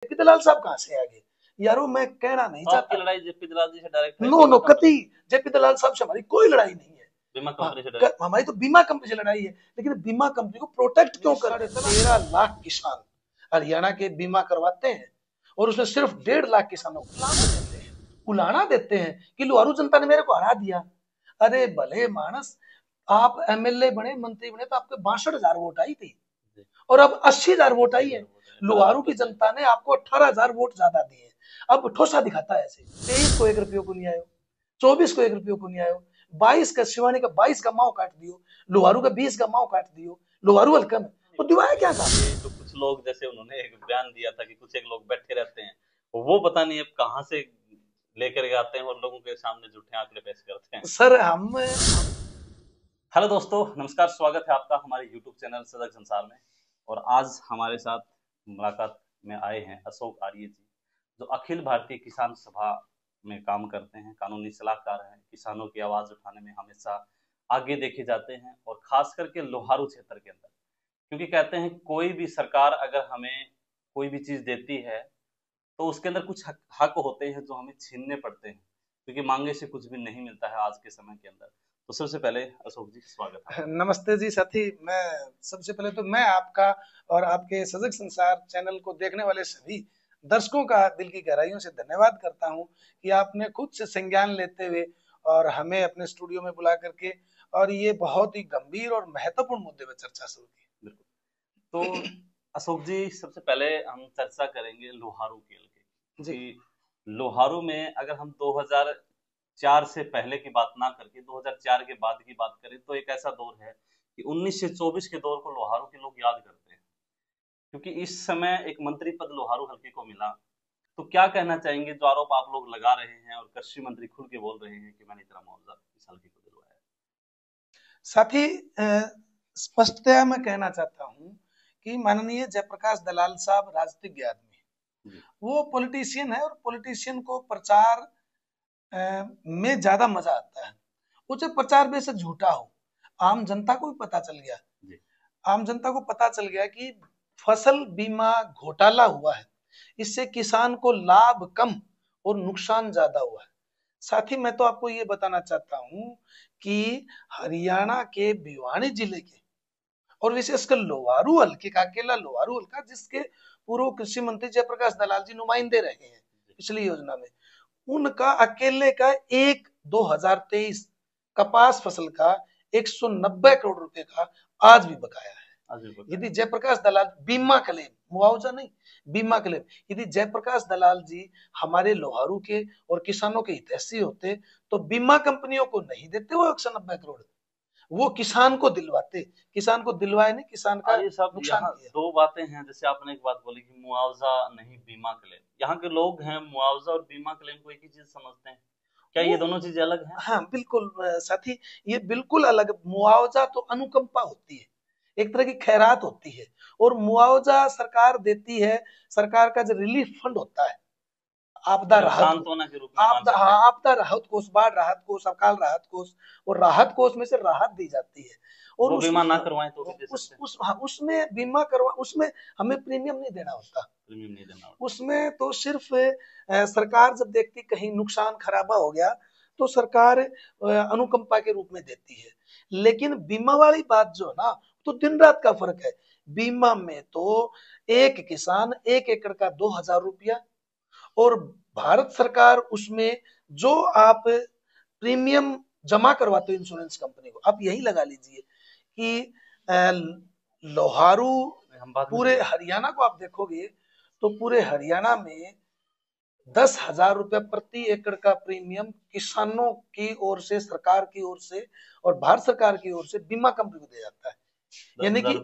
JP दलाल साहब कहाँ से आ गए यारो? मैं कहना नहीं तो आपकी चाहता। लड़ाई जेपी दलाल जी से डायरेक्ट है? नो नो, कतई जेपी दलाल साहब से हमारी कोई लड़ाई नहीं है। बीमा कंपनी से डायरेक्ट? हमारी तो बीमा कंपनी से लड़ाई है, लेकिन बीमा कंपनी को प्रोटेक्ट क्यों कर? 13,00,000 किसान हरियाणा के बीमा करवाते हैं और उसमें सिर्फ 1.5 लाख किसानों को उलाना देते हैं कि लोहारू जनता ने मेरे को हरा दिया। अरे भले मानस, आप एमएलए बने, मंत्री बने तो आपके 62,000 वोट आई थी और अब 80,000 वोट आई है। लोहारू की जनता ने आपको 18,000 वोट ज्यादा दिए। अब ठोसा दिखाता है ऐसे। 23 को 1 रुपये को नहीं आयो, 24 को 1 रुपये को नहीं आयो, 22 का शिवानी का 22 का माओ काट दियो, लोहारू का 20 का माओ काट दियो। लोहारू हल्का में तो दिवाया क्या था? तो कुछ लोग, जैसे उन्होंने एक बयान दिया था कि कुछ एक लोग बैठे रहते हैं, वो पता नहीं अब कहां से लेकर के आते हैं और लोगों के सामने झूठे आंकड़े पेश करते हैं। सर हम हेलो दोस्तों, नमस्कार, स्वागत है आपका हमारे यूट्यूब चैनल सजग संसार में। और आज हमारे साथ मुलाकात में आए हैं अशोक आर्य जी, जो अखिल भारतीय किसान सभा में काम करते हैं, कानूनी सलाहकार हैं, किसानों की आवाज उठाने में हमेशा आगे देखे जाते हैं और खास करके लोहारू क्षेत्र के अंदर, क्योंकि कहते हैं कोई भी सरकार अगर हमें कोई भी चीज देती है तो उसके अंदर कुछ हक होते हैं जो हमें छीनने पड़ते हैं, क्योंकि मांगे से कुछ भी नहीं मिलता है आज के समय के अंदर। तो सबसे पहले अशोक जी, स्वागत है। नमस्ते जी साथी। मैं सबसे पहले तो मैं आपका और आपके सजग संसार चैनल को देखने वाले सभी दर्शकों का दिल की गहराइयों से धन्यवाद करता हूं कि आपने खुद से संज्ञान लेते हुए और हमें अपने स्टूडियो में बुला करके और ये बहुत ही गंभीर और महत्वपूर्ण मुद्दे पर चर्चा शुरू की। बिल्कुल। तो अशोक जी, सबसे पहले हम चर्चा करेंगे लोहारू खेल की, जी कि लोहारू में अगर हम 2004 से पहले की बात ना करके 2004 के बाद की बात करें तो एक ऐसा दौर है कि 19 से 24 के दौर को लोहारू के लोग याद करते हैं, क्योंकि इस समय एक मंत्री पद लोहारू हल्के को मिला। तो क्या कहना चाहेंगे, जो आरोप आप लोग लगा रहे हैं और कृषि मंत्री खुल के बोल रहे हैं कि मैंने इतना मुआवजा इस हल्के को दिलवाया? साथी, स्पष्टतया मैं कहना चाहता हूं कि माननीय जयप्रकाश दलाल साहब राजनीतिज्ञ आदमी है। वो पॉलिटिशियन है और पॉलिटिशियन को प्रचार में ज्यादा मजा आता है। उसे प्रचार बेशक झूठा हो, आम जनता को भी पता चल गया। आम जनता को पता चल गया कि फसल बीमा घोटाला हुआ है, इससे किसान को लाभ कम और नुकसान ज्यादा हुआ है। साथ ही मैं तो आपको ये बताना चाहता हूं कि हरियाणा के भिवानी जिले के और विशेषकर लोहारू हल्के का, अकेला लोहारू हल्का जिसके पूर्व कृषि मंत्री जयप्रकाश दलाल जी नुमाइंदे रहे हैं पिछली योजना में, उनका अकेले का 2023 कपास फसल का 190 करोड़ रुपए का आज भी बकाया है। यदि जयप्रकाश दलाल बीमा क्लेम, मुआवजा नहीं, बीमा क्लेम, यदि जयप्रकाश दलाल जी हमारे लोहारू के और किसानों के हितैषी होते तो बीमा कंपनियों को नहीं देते वो 190 करोड़, वो किसान को दिलवाते। किसान को दिलवाए नहीं, किसान का नुकसान किया। दो बातें हैं, जैसे आपने एक बात बोली कि मुआवजा नहीं बीमा क्लेम। यहाँ के लोग हैं मुआवजा और बीमा क्लेम को एक ही चीज समझते हैं, क्या ये दोनों चीजें अलग हैं? हाँ बिल्कुल साथी, ये बिल्कुल अलग। मुआवजा तो अनुकंपा होती है, एक तरह की खैरात होती है, और मुआवजा सरकार देती है। सरकार का जो रिलीफ फंड होता है, आपदा राहत के रूप में आपदा राहत कोष, बाढ़ राहत कोष, अकाल राहत कोष, और राहत कोष में से राहत दी जाती है। और वो बीमा ना करवाएं तो भी दे सकते हैं। उसमें बीमा करवा, उसमें हमें प्रीमियम नहीं देना होता। प्रीमियम नहीं देना होता। उसमें तो सिर्फ सरकार जब देखती कहीं नुकसान खराबा हो गया तो सरकार अनुकंपा के रूप में देती है। लेकिन बीमा वाली बात जो है ना, तो दिन रात का फर्क है। बीमा में तो एक किसान 1 एकड़ का 2,000 रुपया, और भारत सरकार उसमें जो आप प्रीमियम जमा करवाते हो इंश्योरेंस कंपनी को, आप यही लगा लीजिए कि लोहारू पूरे हरियाणा को आप देखोगे तो पूरे हरियाणा में 10,000 रुपया प्रति एकड़ का प्रीमियम किसानों की ओर से, सरकार की ओर से और भारत सरकार की ओर से बीमा कंपनी को दिया जाता है। यानी कि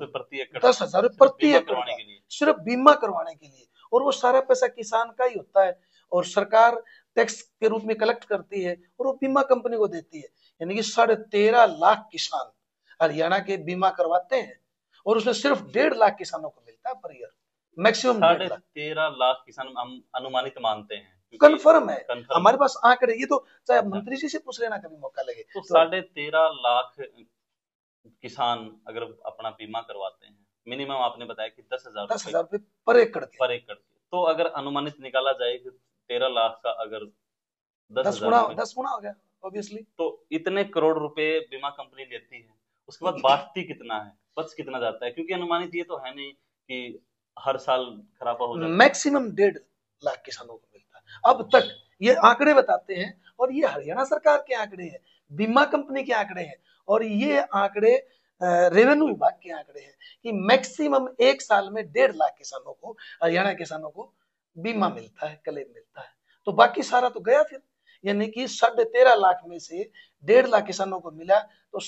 10,000 रुपये प्रति एकड़ सिर्फ बीमा करवाने के लिए, और वो सारा पैसा किसान का ही होता है और सरकार टैक्स के रूप में कलेक्ट करती है और वो बीमा कंपनी को देती है। यानी कि 13.5 लाख किसान हरियाणा के बीमा करवाते हैं और उसमें सिर्फ 1.5 लाख किसानों को मिलता है पर ईयर, मैक्सिमम 13.5 लाख किसान हम अनुमानित मानते हैं। कंफर्म है, हमारे पास आंकड़े, ये तो चाहे मंत्री जी से पूछ लेना कभी मौका लगे। तो 13.5 लाख किसान अगर अपना बीमा करवाते हैं, मिनिमम आपने बताया कि 10,000 रुपए पर एकड़ पर एकड़। तो अगर अनुमानित निकाला जाए कि 13 लाख का अगर 10 गुना हो गया ऑब्वियसली। तो इतने करोड़ रुपए बीमा कंपनी लेती है, उसके बाद बांटती कितना है, बच कितना जाता है? क्योंकि अनुमानित ये तो है नहीं कि हर साल खराबा हो जाता है। मैक्सिमम 1.5 लाख किसानों को मिलता है अब तक, ये आंकड़े बताते हैं। और ये हरियाणा सरकार के आंकड़े हैं, बीमा कंपनी के आंकड़े हैं, और ये आंकड़े रेवेन्यू विभाग के आंकड़े हैं कि मैक्सिमम एक साल में 1.5 लाख किसानों को, हरियाणा किसानों को बीमा मिलता है, क्लेम मिलता है। तो बाकी सारा तो गया फिर, यानी कि 13.5 लाख में से 1.5 लाख किसानों को मिला, तो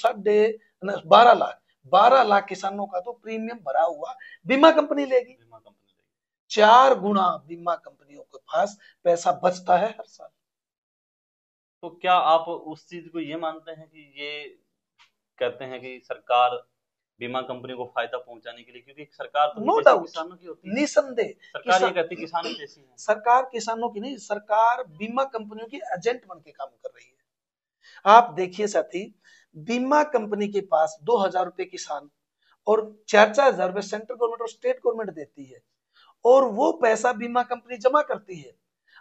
12 लाख किसानों का तो प्रीमियम भरा हुआ बीमा कंपनी लेगी। 4 गुना बीमा कंपनियों के पास पैसा बचता है हर साल। तो क्या आप उस चीज को ये मानते हैं कि ये कहते हैं कि सरकार बीमा कंपनी को फायदा पहुंचाने के लिए, क्योंकि सरकार तो नो डाउट, किसानों की होती है, निसंदेह सरकार ये कहती है किसानों जैसी है। सरकार किसानों की नहीं, सरकार बीमा कंपनियों की एजेंट बन के काम कर रही है। आप देखिए साथी, बीमा कंपनी के पास 2,000 रुपए किसान और 4-4 हजार रुपए सेंट्रल गवर्नमेंट और स्टेट गवर्नमेंट देती है, और वो पैसा बीमा कंपनी जमा करती है।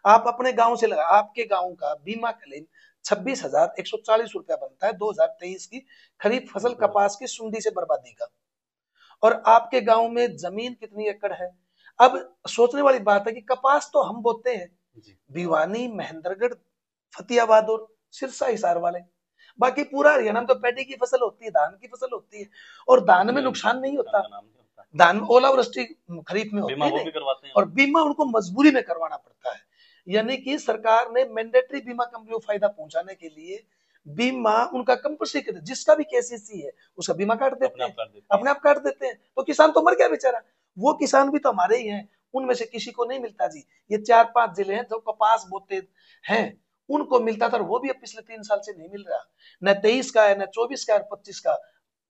आप अपने गांव से लगा, आपके गांव का बीमा क्लेम 26,140 रुपया बनता है 2023 की खरीफ फसल कपास की सुंडी से बर्बादी का। और आपके गांव में जमीन कितनी एकड़ है? अब सोचने वाली बात है कि कपास तो हम बोते हैं भिवानी, महेंद्रगढ़, फतेहाबाद और सिरसा, हिसार वाले, बाकी पूरा हरियाणा में तो पैडी की फसल होती है, धान की फसल होती है, और धान में नुकसान नहीं होता। धान में ओलावृष्टि खरीफ में होती है, और बीमा उनको मजबूरी में करवाना पड़ता है। यानी कि सरकार ने मैंडेटरी बीमा कंपनियों को फायदा पहुंचाने के लिए बीमा उनका कंपल्सरी कर, जिसका भी केसीसी है उसका बीमा काट देते हैं, अपने आप काट देते हैं। तो किसान तो मर गया बेचारा। वो किसान भी तो हमारे ही हैं, उनमें से किसी को नहीं मिलता जी। ये 4-5 जिले हैं जो कपास बोते हैं, उनको मिलता था, और वो भी अब पिछले 3 साल से नहीं मिल रहा। न 23 का है, न 24 का, 25 का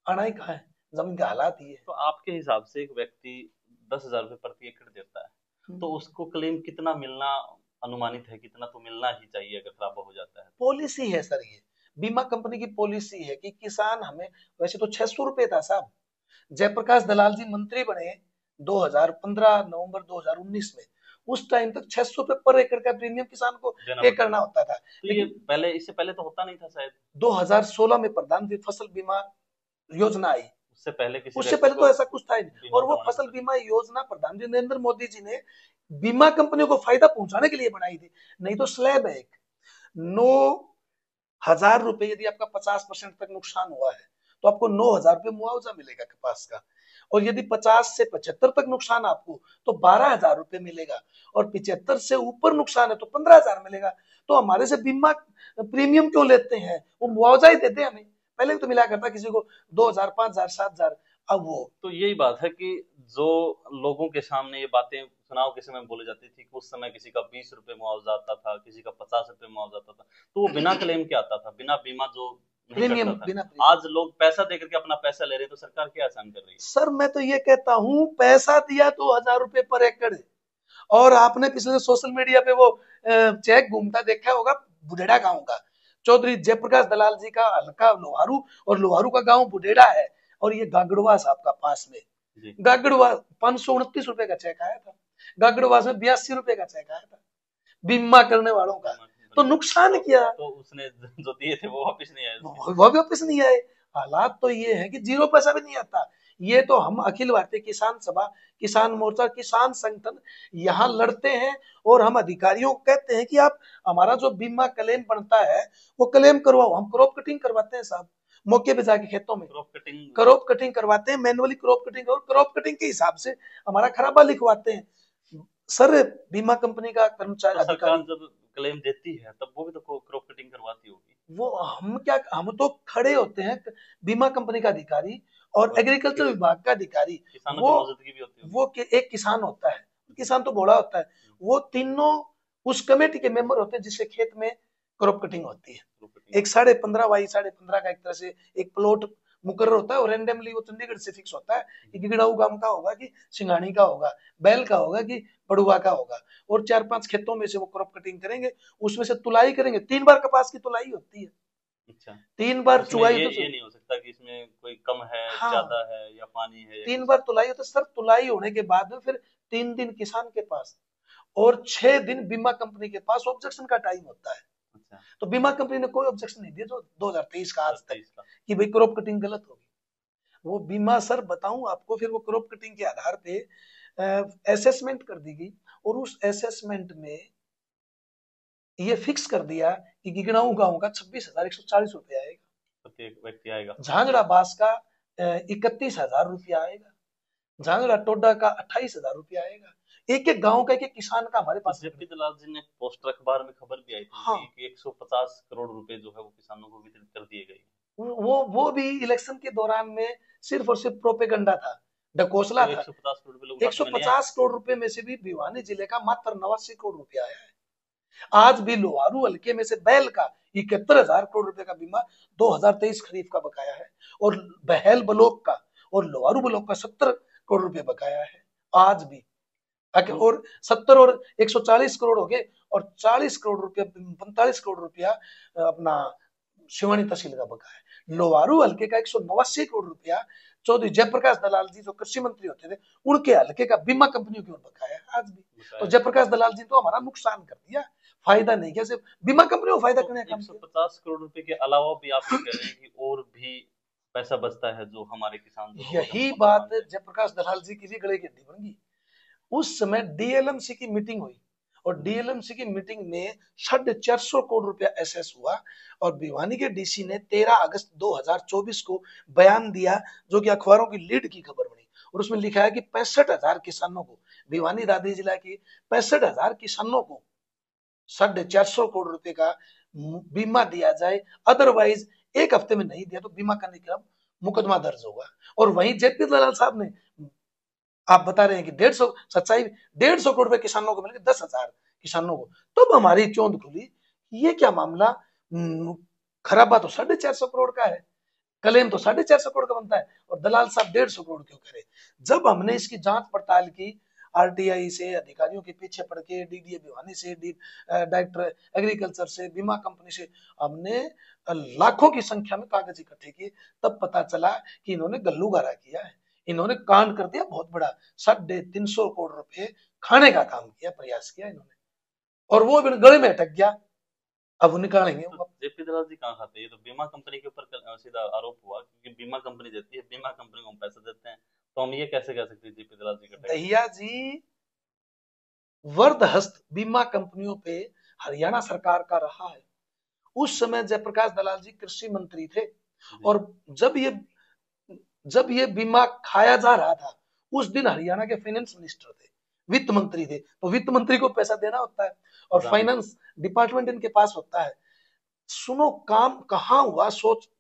आना ही कहाँ है, जमीन का हालात ही है। तो आपके हिसाब से एक व्यक्ति 10,000 रुपए प्रति एकड़ देता है, तो उसको क्लेम कितना मिलना अनुमानित है? कितना तो मिलना ही चाहिए अगर खराब हो जाता है? पॉलिसी है सर, ये बीमा कंपनी की पॉलिसी है कि किसान हमें, वैसे तो 600 रुपए था साहब, जयप्रकाश दलाल जी मंत्री बने 2015 नवंबर 2019 में, उस टाइम तक 600 रुपए पर एकड़ का प्रीमियम किसान को पे करना होता था। तो ये पहले, इससे पहले तो होता नहीं था शायद। 2016 में प्रधानमंत्री फसल बीमा योजना आई, उससे पहले तो ऐसा कुछ था ही नहीं। और वो फसल बीमा योजना प्रधानमंत्री नरेंद्र मोदी जी ने बीमा कंपनियों को फायदा पहुंचाने के लिए बनाई थी। नहीं तो स्लैब है एक 9,000 रुपए, यदि आपका 50% तक नुकसान हुआ है तो आपको 9,000 रुपए मुआवजा मिलेगा कपास का, और यदि 50 से 75 तक नुकसान आपको तो 12,000 रुपए मिलेगा, और 75 से ऊपर नुकसान है तो 15,000 मिलेगा। तो हमारे से बीमा प्रीमियम क्यों लेते हैं? वो मुआवजा ही देते हैं हमें, पहले भी तो मिला करता किसी को 2,000, 5,000, 7,000। अब वो तो यही बात है कि जो लोगों के सामने ये बातें चुनाव के समय बोली जाती थी, उस समय किसी का 20 रुपए मुआवजा आता था, किसी का 50 रुपए मुआवजा आता था, तो वो बिना क्लेम के आता था, बिना बीमा जो प्रीमियम, आज लोग पैसा देकर के अपना पैसा ले रहे हैं, तो सरकार क्या आसान कर रही है? सर मैं तो ये कहता हूँ, पैसा दिया तो 1,000 रुपए पर एकड़, और आपने पिछले सोशल मीडिया पे वो चेक घूमता देखा होगा बुढ़ेड़ा गांव का, चौधरी जयप्रकाश दलाल जी का हल्का लोहारू, और लोहारू का गांव बुढ़ेड़ा है, और ये गागड़वास आपका पास में, गागड़वास 529 रुपए का चेक आया था, गागड़वास में 82 रुपए का चेक आया था बीमा करने वालों का। तो नुकसान किया, तो उसने जो दिए थे वो वापस नहीं आए, वो भी वापस नहीं आए। हालात तो ये है कि 0 पैसा भी नहीं आता। ये तो हम अखिल भारतीय किसान सभा, किसान मोर्चा, किसान संगठन यहाँ लड़ते हैं, और हम अधिकारियों को कहते हैं कि आप हमारा जो बीमा क्लेम बनता है वो क्लेम करवाओ। हम क्रॉप कटिंग करवाते हैं साहब, मौके पे जाके खेतों में क्रॉप कटिंग करवाते हैं, मैनुअली क्रॉप कटिंग, और क्रॉप कटिंग के हिसाब से हमारा खराबा लिखवाते हैं। सर बीमा कंपनी का कर्मचारी, अधिकारी जब क्लेम देती है तब वो भी तो क्रॉप कटिंग करवाती होगी। वो हम तो खड़े होते हैं बीमा कंपनी का अधिकारी और एग्रीकल्चर विभाग का अधिकारी, वो एक किसान होता है, किसान तो बड़ा होता है, वो तीनों उस कमेटी के मेंबर होते हैं जिससे खेत में क्रॉप कटिंग होती है। एक 15.5 बाई 15.5 का एक तरह से एक प्लॉट मुकर्रर होता है, और रेंडमली वो चंडीगढ़ से फिक्स होता है कि गिगड़ाऊ गांव का होगा, कि सिंगानी का होगा, बैल का होगा, कि पड़ुआ का होगा, और 4-5 खेतों में से वो क्रॉप कटिंग करेंगे, उसमें से तुलाई करेंगे। 3 बार कपास की तुलाई होती है। अच्छा, 3 बार चुवाई। ये नहीं हो सकता कि इसमें कोई कम है, ज्यादा है, या पानी है। 3 बार तुलाई होता है सर। तुलाई होने के बाद में फिर 3 दिन किसान के पास, और 6 दिन बीमा कंपनी के पास ऑब्जेक्शन का टाइम होता है। अच्छा, तो बीमा कंपनी ने कोई ऑब्जेक्शन नहीं दिया जो 2023 का आज तक 23 का। कि भाई क्रॉप कटिंग गलत होगी। वो बीमा सर बताऊं आपको, फिर वो क्रॉप कटिंग के आधार पे असेसमेंट कर दी गई और उस असेसमेंट में ये फिक्स कर दिया कि गिगड़ाऊ गांव का 26,140 रुपया आएगा, प्रत्येक व्यक्ति आएगा। झांझड़ा बास का 31,000 रुपया आएगा, झांझड़ा टोडा का 28,000 रुपया आएगा। एक एक गांव का एक एक किसान का हमारे तो पास जेपी दलाल जी ने पोस्टर अखबार में खबर भी आई थी हाँ कि 150 करोड़ रुपए जो है वो किसानों को वितरित कर दिए गए। वो भी इलेक्शन के दौरान में सिर्फ और सिर्फ प्रोपेगंडा था, ढकोसला तो था। 150 करोड़ रुपए लोग हाथ में नहीं आए। 150 करोड़ रुपए में से भी भिवानी जिले का मात्र 89 करोड़ रुपया आया है। आज भी लोहारू हल्के में से बैल का 71,000 करोड़ रुपए का बीमा 2023 खरीफ का बकाया है और बहल ब्लॉक का और लोहारू ब्लॉक का 70 करोड़ रुपए बकाया है आज भी। और 70 और 140 करोड़ हो गए और 40 करोड़ रुपया 45 करोड़ रुपया अपना शिवानी तहसील का बकाया है। लोहारू हल्के का 189 करोड़ रुपया चौधरी जयप्रकाश दलाल जी जो कृषि मंत्री होते थे उनके हल्के का बीमा कंपनियों की ओर बकाया है आज भी। तो जयप्रकाश दलाल जी तो हमारा नुकसान कर दिया, फायदा नहीं किया, सिर्फ बीमा कंपनी को फायदा करने का काम किया। 150 करोड़ रुपए के अलावा भी आप ये कह रहे हैं कि और भी पैसा बचता है जो हमारे किसान जो यही बात जयप्रकाश दलाल जी की भी गले की हड्डी बन गई। उस समय डीएलएमसी की मीटिंग हुई और डीएलएमसी की मीटिंग में 450 करोड़ रुपया एसएस हुआ और भिवानी के डीसी ने 13 अगस्त 2024 को बयान दिया जो कि अखबारों की लीड की खबर बनी और उसमें लिखा है कि 65,000 किसानों को, भिवानी दादी जिला की 65,000 किसानों को 450 करोड़ रुपए का बीमा दिया जाए, अदरवाइज एक हफ्ते में नहीं दिया तो बीमा करने के मुकदमा दर्ज होगा। और वहीं जेपी दलाल साहब ने आप बता रहे हैं कि 150 सच्चाई 150 करोड़ रुपए किसानों को मिलेंगे, 10,000 किसानों को। तब हमारी चौंध खुली, ये क्या मामला, खराबा तो 450 करोड़ का है, क्लेम तो 450 करोड़ का बनता है और दलाल साहब 150 करोड़ क्यों करे। जब हमने इसकी जांच पड़ताल की आरटीआई से, अधिकारियों के पीछे पड़ के, डीडीए भिवानी से, डायरेक्टर एग्रीकल्चर से, बीमा कंपनी से, हमने लाखों की संख्या में कागज इकट्ठे किए, तब पता चला कि इन्होंने गल्लूगारा किया है, इन्होंने कांड कर दिया बहुत बड़ा। 350 करोड़ रुपए खाने का काम किया, प्रयास किया इन्होंने और वो गले में अटक गया। अब वो निकालेंगे। तो जेपी दलाल जी कहाँ खाते हैं? ये तो बीमा कंपनी के ऊपर सीधा आरोप हुआ क्योंकि बीमा कंपनी देती है, बीमा कंपनी को हम पैसे देते हैं, तो हम ये कैसे कह सकते हैं जेपी दलाल जी का? दहिया जी वर्दहस्त बीमा कंपनियों पे हरियाणा सरकार का रहा है। उस समय जयप्रकाश दलाल जी कृषि मंत्री थे और जब ये बीमा खाया जा रहा था उस दिन हरियाणा के फाइनेंस मिनिस्टर थे, वित्त मंत्री थे, तो वित्त मंत्री को पैसा देना होता है और फाइनेंस डिपार्टमेंट इनके पास होता है। सुनो काम कहाँ हुआ,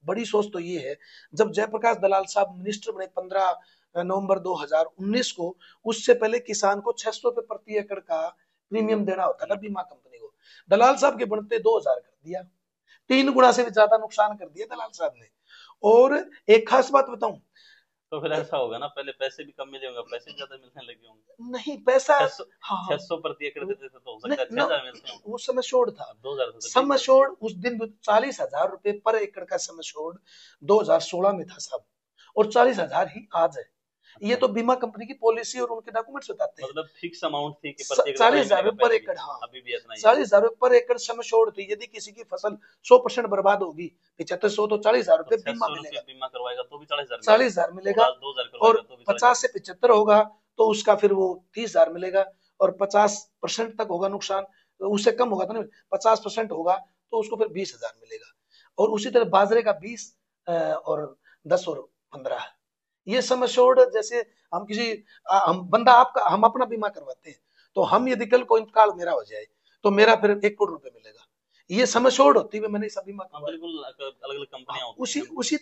बड़ी सोच तो ये है, जब जयप्रकाश दलाल साहब मिनिस्टर बने 15 नवंबर 2019 को, उससे पहले किसान को 600 रुपए प्रति एकड़ का प्रीमियम देना होता था बीमा कंपनी को। दलाल साहब के बनते 2,000 कर दिया, 3 गुना से भी ज्यादा नुकसान कर दिया दलाल साहब ने। और एक खास बात बताऊं, तो फिर ऐसा होगा ना, पहले पैसे भी कम मिले होंगे, पैसे ज्यादा मिलने लगे होंगे। नहीं पैसा 600 प्रति एकड़ देते थे तो हो सकता है 6,000 मिलते होंगे। वो सम एश्योर्ड था, 2,000 सम एश्योर्ड उस दिन 40,000 रुपए पर एकड़ का सम एश्योर्ड 2016 में था साहब, और 40,000 ही आज है। ये तो बीमा कंपनी की पॉलिसी और उनके डॉक्यूमेंट्स बताते हैं। मतलब फिक्स अमाउंट थी कि 40,000 रुपए पर एकड़, हाँ अभी भी इतना ही 40,000 रुपए पर एकड़ सम एश्योर्ड थी। यदि किसी की फसल 100% बर्बाद होगी 7500 तो 40,000 रुपए बीमा मिलेगा, बीमा करवाएगा तो भी 40,000 मिलेगा, और 50 से 75 होगा तो उसका फिर वो 30,000 मिलेगा, और 50% तक होगा नुकसान तो उससे कम होगा तो नहीं, 50% होगा तो उसको फिर 20,000 मिलेगा। और उसी तरह बाजरे का 20 और 10 और 15 ये सम एश्योर्ड। जैसे हम किसी हम बंदा आपका हम अपना बीमा करवाते हैं तो हम यदि कल को इंतकाल मेरा हो जाए तो मेरा फिर 1 करोड़ रुपए मिलेगा, ये सम एश्योर्ड होती है। मैंने सब बीमा बिल्कुल अलग-अलग कंपनियां होती उसी हैं, उसी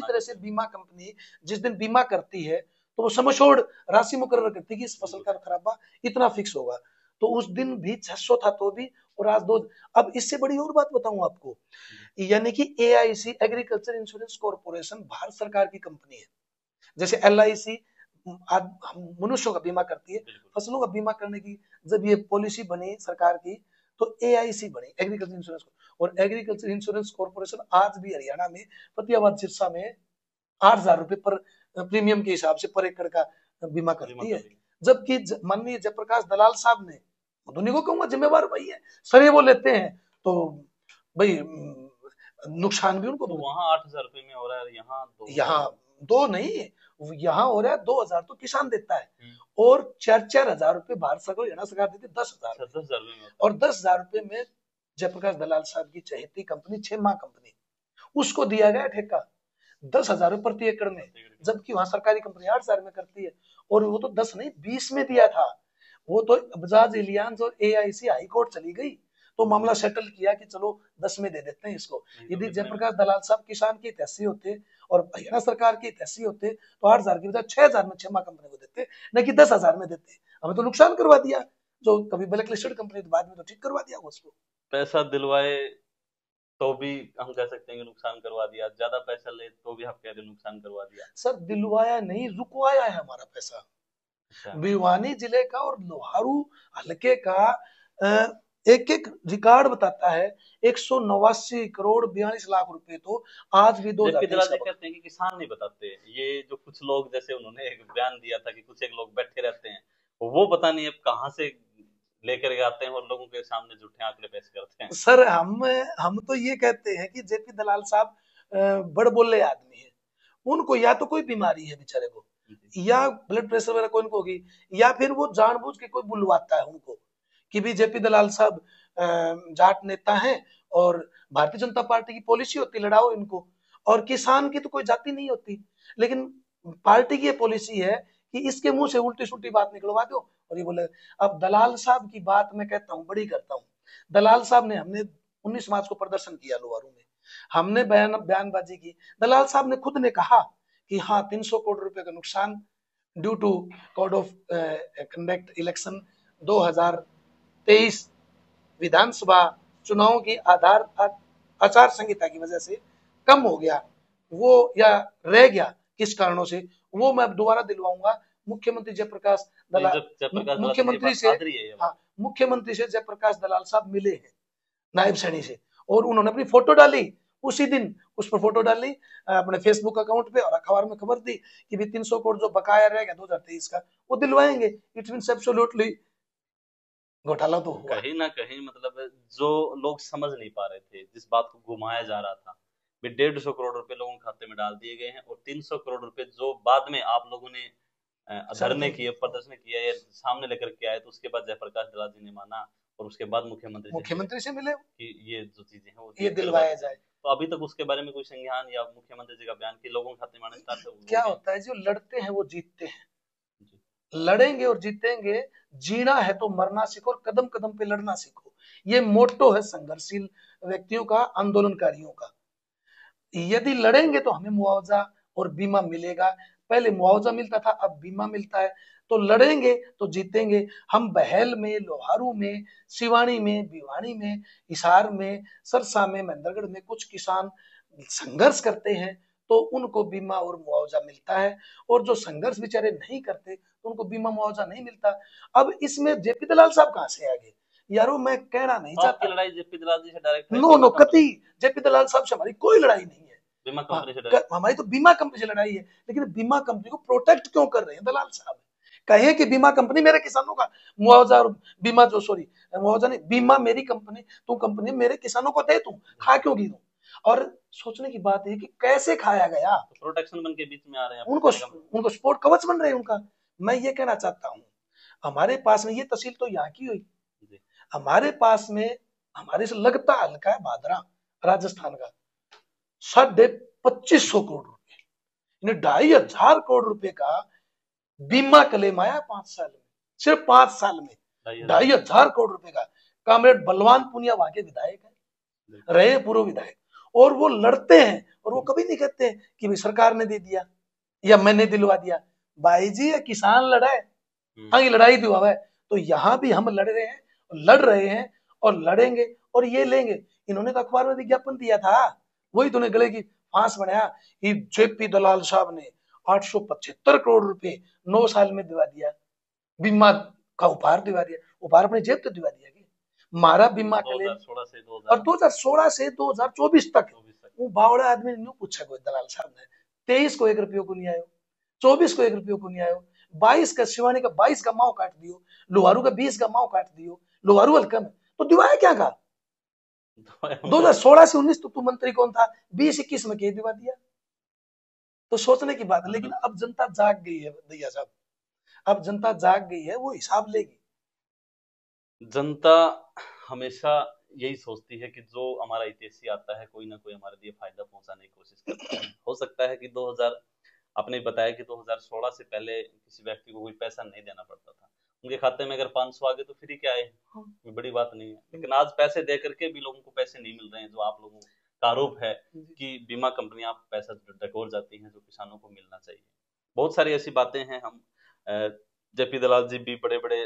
तरह से बीमा कंपनी जिस दिन बीमा करती है तो वो सम एश्योर्ड राशि मुकर्रर करती है कि इस फसल का खराबा इतना फिक्स होगा। तो उस दिन भी 600 था तो भी, और आज 2। अब इससे बड़ी और बात बताऊं आपको, यानी कि AIC agriculture insurance corporation Bharat सरकार की कंपनी है। जैसे एलआईसी मनुष्यों का बीमा करती है, फसलों का बीमा करने की जब ये पॉलिसी बनी सरकार की तो एआईसी बनी, एग्रीकल्चर इंश्योरेंस। और एग्रीकल्चर इंश्योरेंस कॉर्पोरेशन आज भी हरियाणा में फतेहाबाद सिरसा में 8,000 रुपए पर प्रीमियम के हिसाब से पर एकड़ का बीमा करती है। जबकि माननीय जयप्रकाश दलाल साहब ने उन्हीं को कहूंगा जिम्मेवार वही है सर, ये वो लेते हैं तो भाई नुकसान भी उनको तो भुगतना। वहाँ 8,000 रुपए में हो रहा है, यहाँ 2,000। यहाँ दो नहीं, यहाँ हो रहा है 2,000 तो किसान देता है, हम्म। और 4,000 रुपए भारत सरकार हरियाणा सरकार देती है 10,000 अच्छा, रुपए। 10,000 रुपए में होता और 10,000 रुपए में जयप्रकाश दलाल साहब की चहेती कंपनी छेमा कंपनी, उसको दिया गया ठेका 10,000 रुपए प्रति एकड़ में, है। जबकि वहां सरकारी कंपनी 8,000 में करती है। और वो तो 10 नहीं 20 में दिया था। वो तो बजाज एलियांज और एआईसी हाई कोर्ट चली गई, तो मामला सेटल किया कि चलो 10 में दे देते हैं इसको। नहीं तो यदि कितने में? जयप्रकाश दलाल साहब किसान के हितैषी होते और हरियाणा सरकार के हितैषी होते तो 8,000 की बजाय 6,000 में छेमा कंपनी को देते, न कि 10,000 में देते। हमें तो नुकसान करवा दिया, जो कभी ब्लैक लिस्टेड कंपनी बाद में तो ठीक करवा दिया उसको। पैसा दिलवाए तो भी हम कह सकते हैं कि नुकसान करवा दिया, ज्यादा पैसा ले तो भी आप कह रहे हो नुकसान करवा दिया। सर दिलवाया नहीं, रुकवाया है हमारा पैसा। अच्छा। भिवानी जिले का और लोहारू हलके का एक एक रिकॉर्ड बताता है 189 करोड़ 42 लाख रुपए तो आज भी जबकि 2023 दलाल जी का। कहते हैं कि किसान नहीं बताते, ये जो कुछ लोग, जैसे उन्होंने एक बयान दिया था कि कुछ एक लोग बैठे रहते हैं, वो पता नहीं अब कहाँ से लेकर के आते हैं और लोगों के सामने झूठे आंकड़े पेश करते हैं। सर हम तो ये कहते हैं कि जेपी दलाल साहब बड़ बोले आदमी है। उनको या तो कोई बीमारी है बेचारे को, या ब्लड प्रेशर वगैरह कोई इनको होगी, या फिर वो जानबूझ के कोई बुलवाता है उनको कि भी जेपी दलाल साहब जाट नेता हैं और भारतीय जनता पार्टी की पॉलिसी होती लड़ाओ इनको, और किसान की तो कोई जाति नहीं होती, लेकिन पार्टी की ये पॉलिसी है कि इसके मुंह से उल्टी सुल्टी बात निकलवा दो और ये बोले। अब दलाल साहब की बात मैं कहता हूँ बड़ी करता हूँ। दलाल साहब ने, हमने 19 मार्च को प्रदर्शन किया लोहारू में, हमने बयानबाजी की। दलाल साहब ने खुद ने कहा कि हाँ 300 करोड़ रुपए का नुकसान due to code of conduct election 2023 विधानसभा चुनाव की आचार संहिता की वजह से कम हो गया वो, या रह गया किस कारणों से, वो मैं दोबारा दिलवाऊंगा मुख्यमंत्री जयप्रकाश दलाल। मुख्यमंत्री से, हाँ मुख्यमंत्री से जयप्रकाश दलाल साहब मिले हैं नायब सैनी से, और उन्होंने अपनी फोटो डाली उसी दिन, उस पर फोटो डाली अपने फेसबुक अकाउंट पे, और अखबार में खबर दी कि भी 300 करोड़ जो बकाया रहेगा 2023 का वो दिलवाएंगे। इट मींस एब्सोल्युटली घोटाला तो हुआ। कहीं ना कहीं मतलब जो लोग समझ नहीं पा रहे थे, जिस बात को घुमाया जा रहा था, भी 150 करोड़ रुपए लोगों के खाते में डाल दिए गए हैं, और 300 करोड़ रुपए जो बाद में आप लोगों ने धरने किए, प्रदर्शन किया, या सामने लेकर के आए, तो उसके बाद जयप्रकाश दलाल जी ने माना और उसके बाद मुख्यमंत्री से मिले कि ये जो चीजें हैं वो ये दिलवाया जाए। तो अभी तक उसके बारे में कोई संज्ञान या मुख्यमंत्री जी का बयान कि लोगों के खाते में आने स्टार्ट हो क्या होता है, जो लड़ते हैं वो जीतते हैं, लड़ेंगे और जीतेंगे। जीना है तो मरना सीखो और कदम कदम पे लड़ना सीखो, ये मोटो है संघर्षशील व्यक्तियों का, आंदोलनकारियों का। यदि लड़ेंगे तो हमें मुआवजा और बीमा मिलेगा, पहले मुआवजा मिलता था अब बीमा मिलता है, तो लड़ेंगे तो जीतेंगे। हम बहल में, लोहारू में, सिवानी में, भिवानी में, हिसार में, सरसा में, महेंद्रगढ़ में कुछ किसान संघर्ष करते हैं तो उनको बीमा और मुआवजा मिलता है, और जो संघर्ष बेचारे नहीं करते तो उनको बीमा मुआवजा नहीं मिलता। अब इसमें जेपी दलाल साहब कहां से आ गए यारो, मैं कहना नहीं चाहता। आपकी लड़ाई जेपी दलाल जी से डायरेक्ट? नो कति जेपी दलाल साहब से हमारी कोई लड़ाई नहीं है, बीमा कंपनी से डायरेक्ट हमारी तो बीमा कंपनी से लड़ाई है। लेकिन बीमा कंपनी को प्रोटेक्ट क्यों कर रहे हैं दलाल साहब? कहे कि बीमा कंपनी मेरे किसानों का मुआवजा और बीमा, जो सॉरी मुआवजा नहीं, बीमा मेरी कंपनी, तू कंपनी मेरे किसानों को दे, तू खा क्यों गिरूं? और सोचने की बात है कि कैसे खाया गया, प्रोटेक्शन बन के बीच में आ रहे हैं, उनको सपोर्ट कवच बन रहे हैं उनका। मैं ये कहना चाहता हूँ, हमारे पास में ये तहसील तो यहाँ की हुई, हमारे पास में हमारे से लगता हल्का है भादरा राजस्थान का 2500 करोड़ रुपए, 2,500 करोड़ रुपए का बीमा क्लेम आया 5 साल में, सिर्फ 5 साल में 2,500 करोड़ रुपए का। कामरेड बलवान पुनिया वहां के विधायक है, रहे पूर्व विधायक, और वो लड़ते हैं और वो कभी नहीं कहते कि भाई सरकार ने दे दिया या मैंने दिलवा दिया। भाई जी ये किसान लड़ा है, हाँ ये लड़ाई दिलवा है, तो यहाँ भी हम लड़ रहे हैं और लड़ेंगे और ये लेंगे। इन्होंने तो अखबार में विज्ञापन दिया था, वही तो गले की फांस बनाया कि जेपी दलाल साहब ने 875 करोड़ रुपए 9 साल में दिवा दिया, बीमा का उपहार दिवा दिया। उपहार अपनी जेब तो दिवा दिया कि मारा बीमा के लिए, और 2016 से 2024 तक वो बावड़ा आदमी ने पूछा कोई दलाल साहब ने, 23 को 1 रुपये को नहीं आयो, 24 को 1 रुपये को नहीं आयो, 22 का शिवानी का 22 का माओ काट दियो, लोहारू का 20 का माओ काट दियो, लोहारू हल्का में तो दिवाया क्या का 2016 से 19 तो तू मंत्री कौन था, 20-21 में कह दिवा दिया। तो सोचने की बात है, लेकिन अब जनता जाग गई है भैया साहब, अब जनता जाग गई है, वो हिसाब लेगी। जनता हमेशा यही सोचती है कि जो हमारा हितैषी आता है कोई ना कोई हमारे लिए फायदा पहुंचाने की कोशिश करता है। हो सकता है कि 2000 आपने बताया कि 2016 से पहले किसी व्यक्ति को कोई पैसा नहीं देना पड़ता था, उनके खाते में अगर 500 आ गए तो फ्री क्या है, कोई बड़ी बात नहीं है। लेकिन आज पैसे दे करके भी लोगों को पैसे नहीं मिल रहे हैं, जो आप लोगों का आरोप है कि बीमा कंपनियां पैसा डकोर जाती हैं जो किसानों को मिलना चाहिए। बहुत सारी ऐसी बातें हैं। हम जेपी दलाल जी भी बड़े बड़े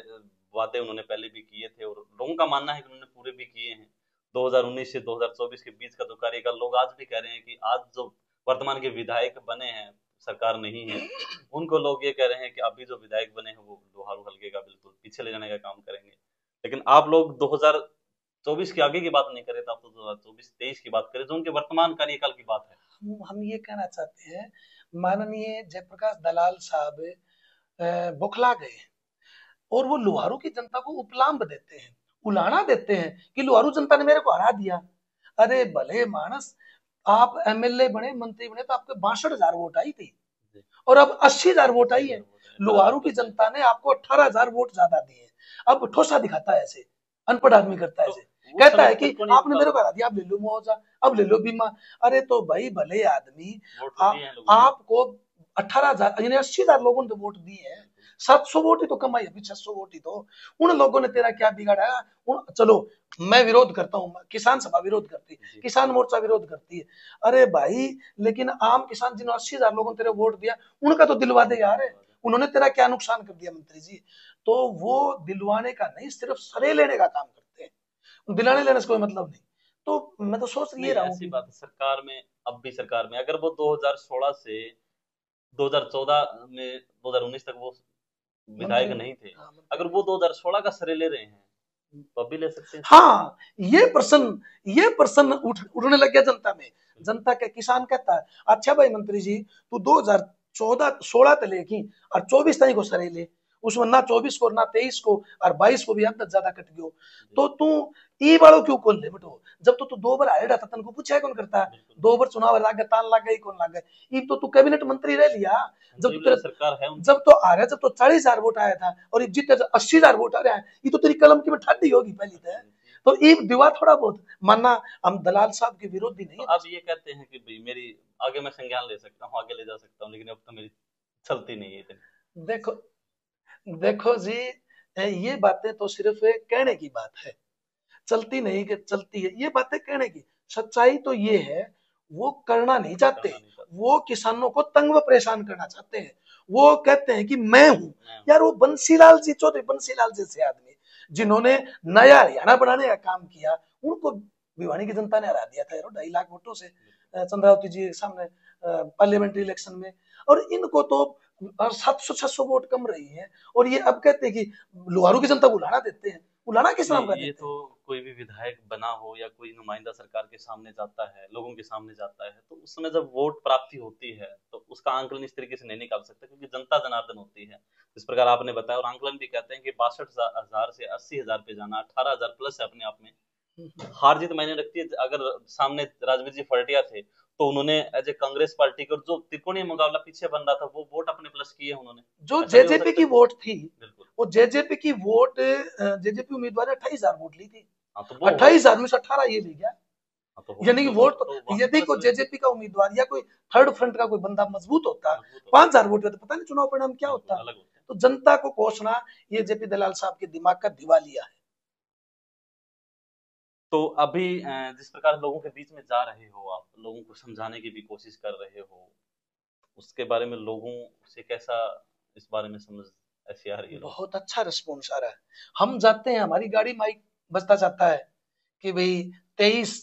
वादे उन्होंने पहले भी किए थे और लोगों का मानना है कि उन्होंने पूरे भी किए हैं। 2019 से 2024 के बीच का जो कार्यकाल, लोग आज भी कह रहे हैं कि आज जो वर्तमान के विधायक बने हैं, सरकार नहीं है, उनको लोग ये कह रहे हैं कि अभी जो विधायक बने हैं वो लोहारू हल्के का बिल्कुल पीछे ले जाने का काम करेंगे। लेकिन आप लोग 2024 के आगे की बात नहीं करे, तो आप तो 2024-23 की बात करें, जो उनके वर्तमान कार्यकाल की बात है। हम ये कहना चाहते हैं, माननीय जयप्रकाश दलाल साहब बौखला गए और वो लोहारू की जनता को उपलांब देते हैं, उलाना देते हैं कि लोहारू जनता ने मेरे को हरा दिया। अरे भले मानस, आप एमएलए बने, मंत्री बने तो आपके 62,000 वोट आई थी और अब 80,000 वोट आई है। लोहारू की जनता ने आपको 18,000 वोट ज्यादा दिए। अब ठोसा दिखाता है ऐसे, अनपढ़ आदमी करता है ऐसे, कहता है कि आपने मेरे को हरा दिया, अब ले लो मुआवजा, अब ले लो बीमा। अरे तो भाई भले आदमी, आपको 18,000 यानी 80,000 लोगों ने वोट दिए हैं, 700 वोट ही तो कमाई, अभी 600 वोट ही तो। उन लोगों ने तेरा क्या बिगाड़ा? चलो मैं विरोध करता हूँ, किसान सभा विरोध करती है, किसान मोर्चा विरोध करती है, अरे भाई लेकिन आम किसान जिन्होंने 80,000 लोगों ने तेरे वोट दिया, उनका तो दिलवा दे यार, उन्होंने तेरा क्या नुकसान कर दिया मंत्री जी? तो वो दिलवाने का नहीं, सिर्फ सरे लेने का काम करते हैं, दिलाने लेने से कोई मतलब नहीं। तो मैं तो सोच ये रहा हूँ, बात सरकार में, अब भी सरकार में अगर वो 2016 से 2014 में 2019 तक वो विधायक नहीं थे, अगर वो 2016 का श्रेय ले रहे हैं तो अभी ले सकते हैं। हाँ, ये प्रश्न उठने लग गया जनता में। जनता के किसान कहता है, अच्छा भाई मंत्री जी, तू 2014-16 तक लेगी और 24 तारीख को सरे ले, उसमें ना 24 को ना 23 को और 22 को भी अब तक ज्यादा कट गयो, तो तू ई वालों क्यों खोल ले बेटो? जब तो तू 2 बार हारे था, तनको पूछा कौन करता है? 2 बार चुनाव लाग गए, तान लाग गई, कौन लाग गए? तो तू कैबिनेट मंत्री रह लिया, जब तो सरकार है, जब तो आ रहा, जब तो 40,000 वोट आया था और ये जीते 80,000 वोट आ रहा है, ये तो तेरी कलम की में ठाडी होगी पहली तो। तो ये दिवा थोड़ा बहुत मानना, हम दलाल साहब के विरोधी नहीं। तो अब ये कहते हैं कि भाई मेरी आगे मैं संज्ञान ले सकता हूँ, आगे ले जा सकता हूँ, लेकिन अब तो मेरी चलती नहीं है इतनी। देखो जी, ये बातें तो सिर्फ कहने की बात है, चलती नहीं कि चलती है, ये बातें कहने की। सच्चाई तो ये है, वो करना नहीं चाहते, वो किसानों को तंग व परेशान करना चाहते हैं। वो कहते हैं कि मैं हूं यार, वो बंसीलाल जी, चौधरी बंसीलाल जैसे आदमी जिन्होंने नया हरियाणा बनाने का काम किया, उनको भिवानी की जनता ने हरा दिया था 2.5 लाख वोटों से चंद्रावती जी के सामने पार्लियामेंट्री इलेक्शन में। और इनको तो 700-600 वोट कम रही है, और ये अब कहते हैं कि लोहारू की जनता को उलाना देते हैं। उलाना किस नाम का? ये तो कोई भी विधायक बना हो या कोई नुमाइंदा सरकार के सामने जाता है, लोगों के सामने जाता है, तो उस समय जब वोट प्राप्ति होती है तो उसका आंकलन इस तरीके से नहीं निकाल सकता, क्योंकि जनता जनार्दन होती है, इस प्रकार आपने बताया। और आंकलन भी कहते हैं कि 62,000 से 80,000 पे जाना 18,000 प्लस है अपने आप में। हार जीत मायने रखती है। अगर सामने राजवीर जी फड़टिया थे तो उन्होंने एज ए कांग्रेस पार्टी का जो त्रिकोणीय मुकाबला पीछे बन रहा था, वो वोट अपने प्लस किए उन्होंने। जो जेजेपी की वोट थी, वो जेजेपी की वोट, जेजेपी उम्मीदवार 28,000 वोट ली थी, 28,000 में से 18 ये ले गया। यानी कि वोट तो यदि कोई जेजेपी का उम्मीदवार या कोई थर्ड फ्रंट का कोई बंदा मजबूत होता, 5,000 वोट तो पता नहीं चुनाव परिणाम क्या होता। तो जनता को कोसना, ये जेपी दलाल साहब के दिमाग का दिवालिया है। तो अभी जिस प्रकार लोगों के बीच में जा रहे हो, आप लोगों को समझाने की भी कोशिश कर रहे हो, उसके बारे में लोगों से कैसा इस बारे में समझ ऐसी आ रही है? बहुत अच्छा रिस्पॉन्स आ रहा है। हम जाते हैं, हमारी गाड़ी माइक बजता जाता है कि भाई 23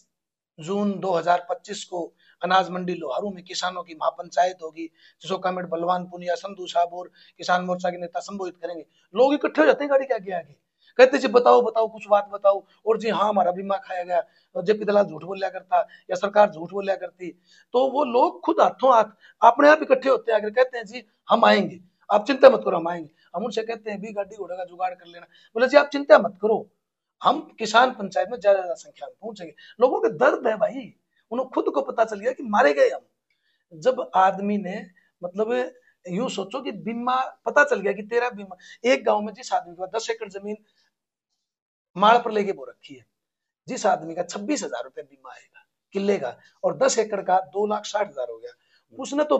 जून 2025 को अनाज मंडी लोहारू में किसानों की महापंचायत होगी, जिसको कमेंट बलवान पुनिया, संधू साहब और किसान मोर्चा के नेता संबोधित करेंगे। लोग इकट्ठे हो जाते हैं गाड़ी के आगे आगे, कहते जी बताओ बताओ कुछ बात बताओ, और जी हाँ हमारा बीमा खाया गया, जेपी दलाल झूठ बोलिया करता या सरकार झूठ बोलिया करती। तो वो लोग खुद हाथों हाथ अपने आप इकट्ठे होते हैं, आगे कहते हैं जी हम आएंगे, आप चिंता मत करो हम आएंगे। हम उनसे कहते हैं भी गाड़ी घोड़े का जुगाड़ कर लेना, बोले जी आप चिंता मत करो, हम किसान पंचायत में ज्यादा संख्या में पहुंचेंगे। लोगों के दर्द है भाई, उन्हें खुद को पता चल गया कि मारे गए हम। जब आदमी ने मतलब यूं सोचो कि बीमा पता चल गया कि तेरा बीमा, एक गांव में जिस आदमी के पास 10 एकड़ जमीन माड़ पर लेके बो रखी है, जिस आदमी का 26,000 रुपए बीमा आएगा किले का, और 10 एकड़ का 2,60,000 हो गया, उसने तो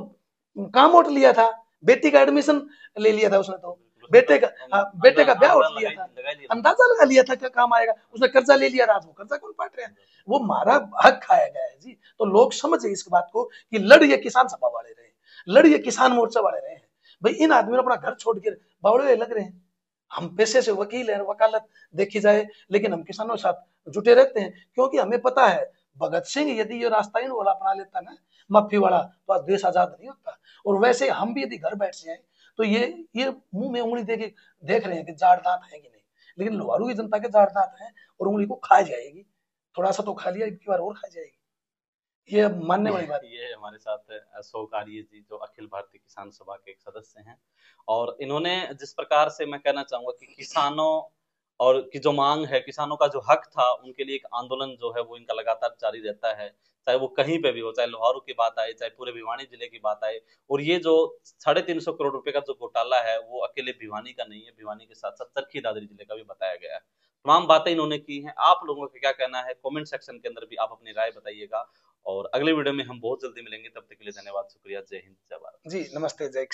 काम उठ लिया था, बेटी का एडमिशन ले लिया था उसने, तो बेटे का ब्याह उठ लिया था, अंदाजा लगा लिया था क्या काम आएगा, उसने कर्जा ले लिया, आज वो कर्जा कौन पाट रहे हैं, वो मारा हक खाया गया है जी। तो लोग समझे इस बात को कि लड़िए किसान सभा वाले रहे, लड़िए किसान मोर्चा वाले रहे हैं भाई, इन आदमियों ने अपना घर छोड़ के बावड़े लग रहे हैं। हम पेशे से वकील हैं, वकालत देखी जाए, लेकिन हम किसानों के साथ जुटे रहते हैं, क्योंकि हमें पता है भगत सिंह यदि ये रास्ता इन वाला अपना लेता ना, माफी वाला, तो आज देश आजाद नहीं होता। और वैसे हम भी यदि घर बैठ जाए तो ये मुंह में उंगली देख रहे हैं कि जाड़ दांत है कि नहीं, लेकिन लोहारू की जनता के जाड़ दांत हैं और उंगली को खा जाएगी, थोड़ा सा तो खा लिया, एक बार और खा जाएगी, ये मानने वाली बात। ये हमारे साथ अशोक आर्य जी, जो अखिल भारतीय किसान सभा के एक सदस्य हैं, और इन्होंने जिस प्रकार से, मैं कहना चाहूंगा कि किसानों और की जो मांग है, किसानों का जो हक था, उनके लिए एक आंदोलन जो है वो इनका लगातार जारी रहता है, चाहे वो कहीं पे भी हो, चाहे लोहारू की बात आए, चाहे पूरे भिवानी जिले की बात आए। और ये जो 350 करोड़ रुपए का जो घोटाला है, वो अकेले भिवानी का नहीं है, भिवानी के साथ साथ चरखी दादरी जिले का भी बताया गया है। तमाम बातें इन्होंने की हैं। आप लोगों का क्या कहना है, कमेंट सेक्शन के अंदर भी आप अपनी राय बताइएगा। और अगले वीडियो में हम बहुत जल्दी मिलेंगे, तब तक के लिए धन्यवाद, शुक्रिया, जय हिंद, जय भारत। जी नमस्ते, जय